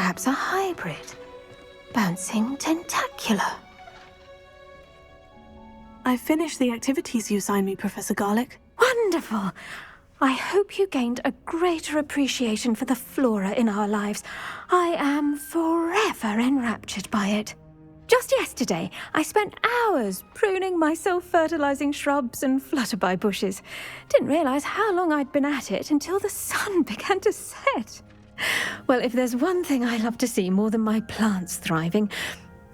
perhaps a hybrid. Bouncing tentacular. I finished the activities you assigned me, Professor Garlick. Wonderful! I hope you gained a greater appreciation for the flora in our lives. I am forever enraptured by it. Just yesterday, I spent hours pruning my self-fertilizing shrubs and flutterby bushes. Didn't realize how long I'd been at it until the sun began to set. Well, if there's one thing I love to see more than my plants thriving,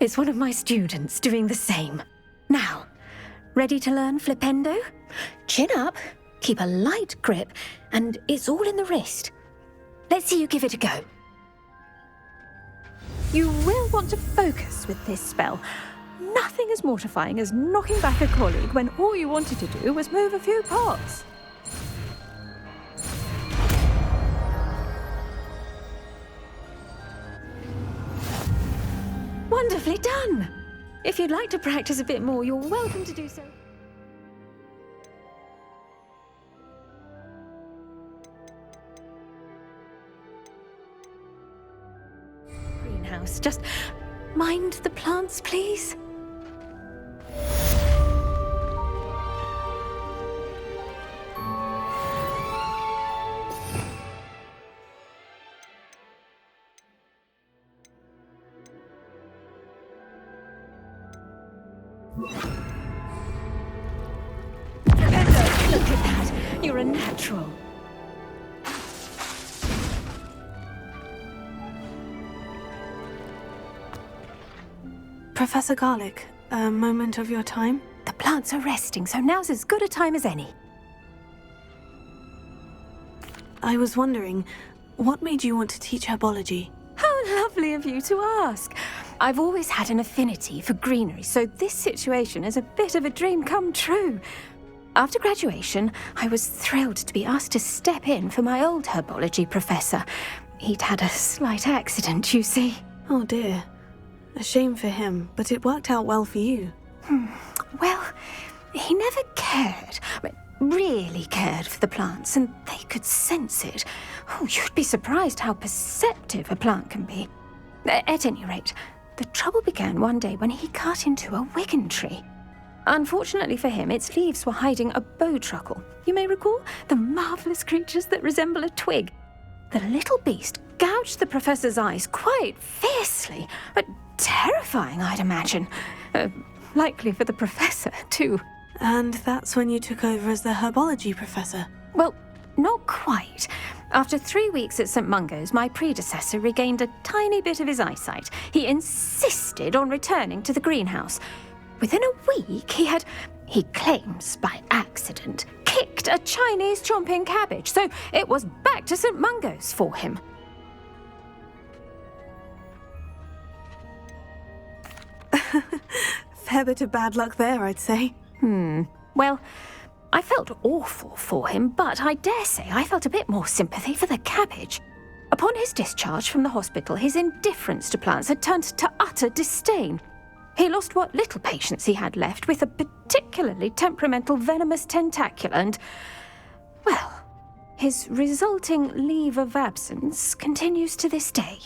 it's one of my students doing the same. Now, ready to learn flipendo? Chin up, keep a light grip, and it's all in the wrist. Let's see you give it a go. You will want to focus with this spell. Nothing as mortifying as knocking back a colleague when all you wanted to do was move a few pots. Wonderfully done! If you'd like to practice a bit more, you're welcome to do so. Greenhouse, just mind the plants, please. Look at that! You're a natural. Professor Garlick, a moment of your time? The plants are resting, so now's as good a time as any. I was wondering, what made you want to teach herbology? How lovely of you to ask. I've always had an affinity for greenery, so this situation is a bit of a dream come true. After graduation, I was thrilled to be asked to step in for my old herbology professor. He'd had a slight accident, you see. Oh dear. A shame for him, but it worked out well for you. Well, he never really cared for the plants, and they could sense it. Oh, you'd be surprised how perceptive a plant can be. At any rate, the trouble began one day when he cut into a wigan tree. Unfortunately for him, its leaves were hiding a bowtruckle. You may recall the marvellous creatures that resemble a twig. The little beast gouged the professor's eyes quite fiercely, but terrifying, I'd imagine. Likely for the professor, too. And that's when you took over as the herbology professor? Well, not quite. After 3 weeks at St. Mungo's, my predecessor regained a tiny bit of his eyesight. He insisted on returning to the greenhouse. Within a week, he claims by accident, kicked a Chinese chomping cabbage, so it was back to St. Mungo's for him. Fair bit of bad luck there, I'd say. Well, I felt awful for him, but I dare say I felt a bit more sympathy for the cabbage. Upon his discharge from the hospital, his indifference to plants had turned to utter disdain. He lost what little patience he had left with a particularly temperamental venomous tentacula and, well, his resulting leave of absence continues to this day.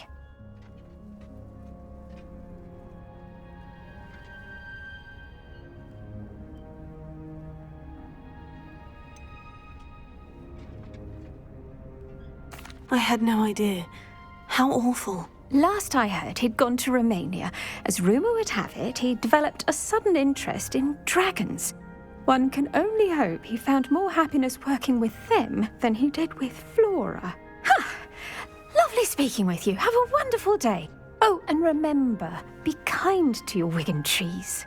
I had no idea. How awful. Last I heard, he'd gone to Romania. As rumour would have it, he developed a sudden interest in dragons. One can only hope he found more happiness working with them than he did with Flora. Lovely speaking with you. Have a wonderful day. Oh, and remember, be kind to your wigan trees.